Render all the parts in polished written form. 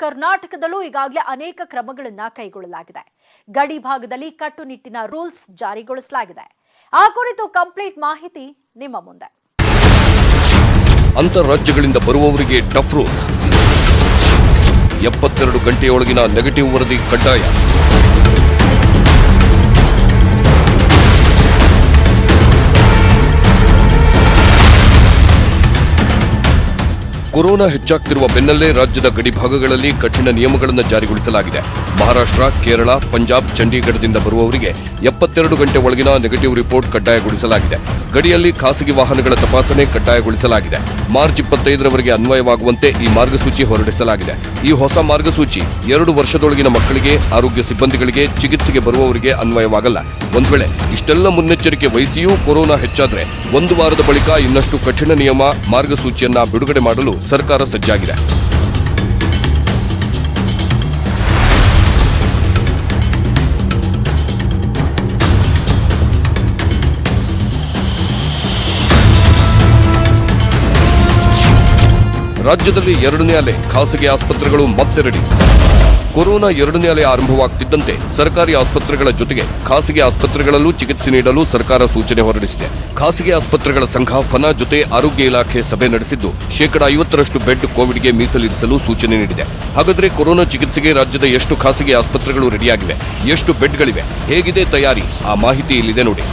ಕರ್ನಾಟಕದಲ್ಲೂ ಈಗಾಗಲೇ ಅನೇಕ ಕ್ರಮಗಳನ್ನು ಕೈಗೊಳ್ಳಲಾಗಿದೆ. ಗಡಿ ಭಾಗದಲ್ಲಿ ಕಟ್ಟುನಿಟ್ಟಿನ ರೂಲ್ಸ್ ಜಾರಿಗೊಳಿಸಲಾಗಿದೆ. ಆ ಕುರಿತು ಕಂಪ್ಲೀಟ್ ಮಾಹಿತಿ ನಿಮ್ಮ ಮುಂದೆ. ಅಂತರರಾಜ್ಯಗಳಿಂದ ಬರುವವರಿಗೆ ಟಫ್ ರೂಲ್ಸ್, 72 ಗಂಟೆಯೊಳಗಿನ ನೆಗೆಟಿವ್ ವರದಿ ಕಡ್ಡಾಯ. ಕೊರೋನಾ ಹೆಚ್ಚಾಗ್ತಿರುವ ಬೆನ್ನಲ್ಲೇ ರಾಜ್ಯದ ಗಡಿ ಭಾಗಗಳಲ್ಲಿ ಕಠಿಣ ನಿಯಮಗಳನ್ನು ಜಾರಿಗೊಳಿಸಲಾಗಿದೆ. ಮಹಾರಾಷ್ಟ್ರ, ಕೇರಳ, ಪಂಜಾಬ್, ಚಂಡೀಗಢದಿಂದ ಬರುವವರಿಗೆ 72 ಗಂಟೆ ಒಳಗಿನ ನೆಗೆಟಿವ್ ರಿಪೋರ್ಟ್ ಕಡ್ಡಾಯಗೊಳಿಸಲಾಗಿದೆ. ಗಡಿಯಲ್ಲಿ ಖಾಸಗಿ ವಾಹನಗಳ ತಪಾಸಣೆ ಕಡ್ಡಾಯಗೊಳಿಸಲಾಗಿದೆ. ಮಾರ್ಚ್ 25ರವರೆಗೆ ಅನ್ವಯವಾಗುವಂತೆ ಈ ಮಾರ್ಗಸೂಚಿ ಹೊರಡಿಸಲಾಗಿದೆ. ಈ ಹೊಸ ಮಾರ್ಗಸೂಚಿ 2 ವರ್ಷದೊಳಗಿನ ಮಕ್ಕಳಿಗೆ, ಆರೋಗ್ಯ ಸಿಬ್ಬಂದಿಗಳಿಗೆ, ಚಿಕಿತ್ಸೆಗೆ ಬರುವವರಿಗೆ ಅನ್ವಯವಾಗಲ್ಲ. ಒಂದು ವೇಳೆ ಇಷ್ಟೆಲ್ಲ ಮುನ್ನೆಚ್ಚರಿಕೆ ವಹಿಸಿಯೂ ಕೊರೋನಾ ಹೆಚ್ಚಾದರೆ 1 ವಾರದ ಬಳಿಕ ಇನ್ನಷ್ಟು ಕಠಿಣ ನಿಯಮ ಮಾರ್ಗಸೂಚಿಯನ್ನ ಬಿಡುಗಡೆ ಮಾಡಲು ಸರ್ಕಾರ ಸಜ್ಜಾಗಿದೆ. ರಾಜ್ಯದಲ್ಲಿ 2ನೇ ಅಲೆ, ಖಾಸಗಿ ಆಸ್ಪತ್ರೆಗಳು ಮತ್ತೆ ರೆಡಿ. ಕೊರೋನಾ 2ನೇ ಅಲೆ ಆರಂಭವಾಗುತ್ತಿದ್ದಂತೆ ಸರ್ಕಾರಿ ಆಸ್ಪತ್ರೆಗಳ ಜೊತೆಗೆ ಖಾಸಗಿ ಆಸ್ಪತ್ರೆಗಳಲ್ಲೂ ಚಿಕಿತ್ಸೆ ನೀಡಲು ಸರ್ಕಾರ ಸೂಚನೆ ಹೊರಡಿಸಿದೆ. ಖಾಸಗಿ ಆಸ್ಪತ್ರೆಗಳ ಸಂಘ ಫನಾ ಜೊತೆ ಆರೋಗ್ಯ ಇಲಾಖೆ ಸಭೆ ನಡೆಸಿದ್ದು, 50% ಬೆಡ್ ಕೋವಿಡ್ಗೆ ಮೀಸಲಿರಿಸಲು ಸೂಚನೆ ನೀಡಿದೆ. ಹಾಗಾದ್ರೆ ಕೊರೋನಾ ಚಿಕಿತ್ಸೆಗೆ ರಾಜ್ಯದ ಎಷ್ಟು ಖಾಸಗಿ ಆಸ್ಪತ್ರೆಗಳು ರೆಡಿಯಾಗಿವೆ, ಎಷ್ಟು ಬೆಡ್ಗಳಿವೆ, ಹೇಗಿದೆ ತಯಾರಿ, ಆ ಮಾಹಿತಿ ಇಲ್ಲಿದೆ ನೋಡಿ.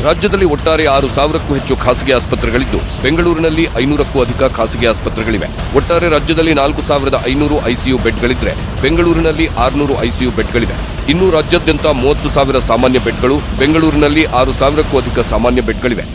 ರಾಜ್ಯದಲ್ಲಿ ಒಟ್ಟಾರೆ 6,000ಕ್ಕೂ ಹೆಚ್ಚು ಖಾಸಗಿ ಆಸ್ಪತ್ರೆಗಳಿದ್ದು, ಬೆಂಗಳೂರಿನಲ್ಲಿ 500ಕ್ಕೂ ಅಧಿಕ ಖಾಸಗಿ ಆಸ್ಪತ್ರೆಗಳಿವೆ. ಒಟ್ಟಾರೆ ರಾಜ್ಯದಲ್ಲಿ 4,500 ಐಸಿಯು ಬೆಡ್ಗಳಿದ್ರೆ, ಬೆಂಗಳೂರಿನಲ್ಲಿ 600 ಐಸಿಯು ಬೆಡ್ಗಳಿವೆ. ಇನ್ನು ರಾಜ್ಯಾದ್ಯಂತ 30,000 ಸಾಮಾನ್ಯ ಬೆಡ್ಗಳು, ಬೆಂಗಳೂರಿನಲ್ಲಿ 6,000ಕ್ಕೂ ಅಧಿಕ ಸಾಮಾನ್ಯ ಬೆಡ್ಗಳಿವೆ.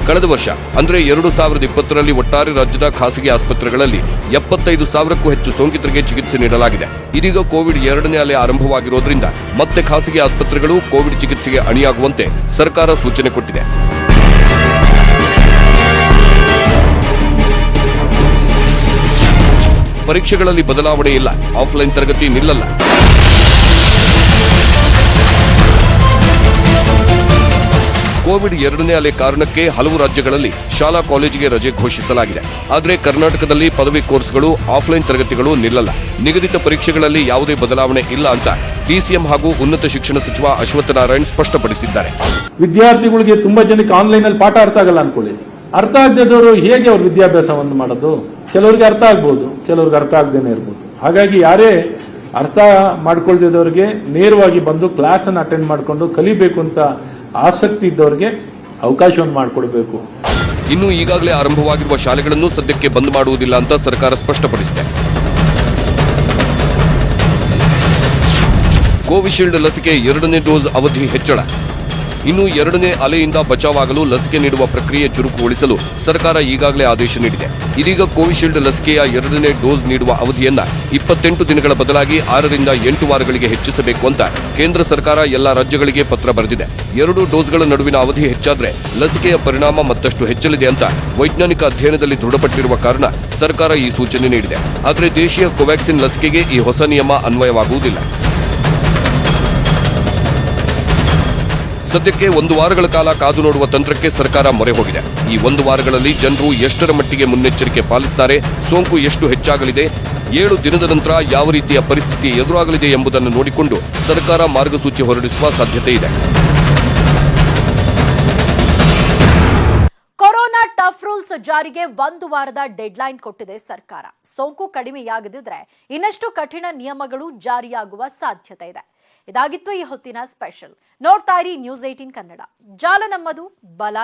ಕಳೆದ ವರ್ಷ ಅಂದ್ರೆ 2020ರಲ್ಲಿ ಒಟ್ಟಾರೆ ರಾಜ್ಯದ ಖಾಸಗಿ ಆಸ್ಪತ್ರೆಗಳಲ್ಲಿ 75,000ಕ್ಕೂ ಹೆಚ್ಚು ಸೋಂಕಿತರಿಗೆ ಚಿಕಿತ್ಸೆ ನೀಡಲಾಗಿದೆ. ಇದೀಗ ಕೋವಿಡ್ 2ನೇ ಅಲೆ ಆರಂಭವಾಗಿರೋದ್ರಿಂದ ಮತ್ತೆ ಖಾಸಗಿ ಆಸ್ಪತ್ರೆಗಳು ಕೋವಿಡ್ ಚಿಕಿತ್ಸೆಗೆ ಅಣಿಯಾಗುವಂತೆ ಸರ್ಕಾರ ಸೂಚನೆ ಕೊಟ್ಟಿದೆ. ಪರೀಕ್ಷೆಗಳಲ್ಲಿ ಬದಲಾವಣೆ ಇಲ್ಲ, ಆಫ್ಲೈನ್ ತರಗತಿ ನಿಲ್ಲಲ್ಲ. ಕೋವಿಡ್ 2ನೇ ಅಲೆ ಕಾರಣಕ್ಕೆ ಹಲವು ರಾಜ್ಯಗಳಲ್ಲಿ ಶಾಲಾ ಕಾಲೇಜಿಗೆ ರಜೆ ಘೋಷಿಸಲಾಗಿದೆ. ಆದರೆ ಕರ್ನಾಟಕದಲ್ಲಿ ಪದವಿ ಕೋರ್ಸ್ಗಳು, ಆಫ್ಲೈನ್ ತರಗತಿಗಳು ನಿಲ್ಲಲ್ಲ. ನಿಗದಿತ ಪರೀಕ್ಷೆಗಳಲ್ಲಿ ಯಾವುದೇ ಬದಲಾವಣೆ ಇಲ್ಲ ಅಂತ ಡಿಸಿಎಂ ಹಾಗೂ ಉನ್ನತ ಶಿಕ್ಷಣ ಸಚಿವ ಅಶ್ವತ್ಥ ನಾರಾಯಣ್ ಸ್ಪಷ್ಟಪಡಿಸಿದ್ದಾರೆ. ವಿದ್ಯಾರ್ಥಿಗಳಿಗೆ ತುಂಬಾ ಜನಕ್ಕೆ ಆನ್ಲೈನ್ ಅಲ್ಲಿ ಪಾಠ ಅರ್ಥ ಆಗಲ್ಲ ಅನ್ಕೊಳ್ಳಿ. ಅರ್ಥ ಆಗದಿದ್ದವರು ಹೇಗೆ ಅವ್ರ ವಿದ್ಯಾಭ್ಯಾಸವನ್ನು ಮಾಡೋದು? ಕೆಲವರಿಗೆ ಅರ್ಥ ಆಗ್ಬೋದು, ಕೆಲವ್ರಿಗೆ ಅರ್ಥ ಆಗದೇನೆ ಇರ್ಬೋದು. ಹಾಗಾಗಿ ಯಾರೇ ಅರ್ಥ ಮಾಡ್ಕೊಳ್ತಿದ್ದವರಿಗೆ ನೇರವಾಗಿ ಬಂದು ಕ್ಲಾಸ್ ಅನ್ನು ಅಟೆಂಡ್ ಮಾಡಿಕೊಂಡು ಕಲಿಬೇಕು ಅಂತ ಆಸಕ್ತಿ ಇದ್ದವರಿಗೆ ಅವಕಾಶವನ್ನು ಮಾಡಿಕೊಡಬೇಕು. ಇನ್ನು ಈಗಾಗಲೇ ಆರಂಭವಾಗಿರುವ ಶಾಲೆಗಳನ್ನು ಸದ್ಯಕ್ಕೆ ಬಂದ್ ಮಾಡುವುದಿಲ್ಲ ಅಂತ ಸರ್ಕಾರ ಸ್ಪಷ್ಟಪಡಿಸಿದೆ. ಕೋವಿಶೀಲ್ಡ್ ಲಸಿಕೆ 2ನೇ ಡೋಸ್ ಅವಧಿ ಹೆಚ್ಚಳ. ಇನ್ನು 2ನೇ ಅಲೆಯಿಂದ ಬಚಾವಾಗಲು ಲಸಿಕೆ ನೀಡುವ ಪ್ರಕ್ರಿಯೆ ಚುರುಕುಗೊಳಿಸಲು ಸರ್ಕಾರ ಈಗಾಗಲೇ ಆದೇಶ ನೀಡಿದೆ. ಇದೀಗ ಕೋವಿಶೀಲ್ಡ್ ಲಸಿಕೆಯ 2ನೇ ಡೋಸ್ ನೀಡುವ ಅವಧಿಯನ್ನ 28 ದಿನಗಳ ಬದಲಾಗಿ 6ರಿಂದ 8 ವಾರಗಳಿಗೆ ಹೆಚ್ಚಿಸಬೇಕು ಅಂತ ಕೇಂದ್ರ ಸರ್ಕಾರ ಎಲ್ಲಾ ರಾಜ್ಯಗಳಿಗೆ ಪತ್ರ ಬರೆದಿದೆ. 2 ಡೋಸ್ಗಳ ನಡುವಿನ ಅವಧಿ ಹೆಚ್ಚಾದ್ರೆ ಲಸಿಕೆಯ ಪರಿಣಾಮ ಮತ್ತಷ್ಟು ಹೆಚ್ಚಲಿದೆ ಅಂತ ವೈಜ್ಞಾನಿಕ ಅಧ್ಯಯನದಲ್ಲಿ ದೃಢಪಟ್ಟಿರುವ ಕಾರಣ ಸರ್ಕಾರ ಈ ಸೂಚನೆ ನೀಡಿದೆ. ಆದರೆ ದೇಶೀಯ ಕೋವ್ಯಾಕ್ಸಿನ್ ಲಸಿಕೆಗೆ ಈ ಹೊಸ ನಿಯಮ ಅನ್ವಯವಾಗುವುದಿಲ್ಲ. ಸದ್ಯಕ್ಕೆ 1 ವಾರಗಳ ಕಾಲ ಕಾದು ನೋಡುವ ತಂತ್ರಕ್ಕೆ ಸರ್ಕಾರ ಮೊರೆ ಹೋಗಿದೆ. ಈ 1 ವಾರಗಳಲ್ಲಿ ಜನರು ಎಷ್ಟರ ಮಟ್ಟಿಗೆ ಮುನ್ನೆಚ್ಚರಿಕೆ ಪಾಲಿಸುತ್ತಾರೆ, ಸೋಂಕು ಎಷ್ಟು ಹೆಚ್ಚಾಗಲಿದೆ, 7 ದಿನದ ನಂತರ ಯಾವ ರೀತಿಯ ಪರಿಸ್ಥಿತಿ ಎದುರಾಗಲಿದೆ ಎಂಬುದನ್ನು ನೋಡಿಕೊಂಡು ಸರ್ಕಾರ ಮಾರ್ಗಸೂಚಿ ಹೊರಡಿಸುವ ಸಾಧ್ಯತೆ ಇದೆ. ಕೊರೋನಾ ಟಫ್ ರೂಲ್ಸ್ ಜಾರಿಗೆ 1 ವಾರದ ಡೆಡ್ಲೈನ್ ಕೊಟ್ಟಿದೆ ಸರ್ಕಾರ. ಸೋಂಕು ಕಡಿಮೆಯಾಗದಿದ್ರೆ ಇನ್ನಷ್ಟು ಕಠಿಣ ನಿಯಮಗಳು ಜಾರಿಯಾಗುವ ಸಾಧ್ಯತೆ ಇದೆ. ಇದಾಗಿತ್ತು ಈ ಹೊತ್ತಿನ ಸ್ಪೆಷಲ್. ನೋಡ್ತಾ ಇರಿ ನ್ಯೂಸ್ 18 ಕನ್ನಡ. ಜಾಲ ನಮ್ಮದು, ಬಲ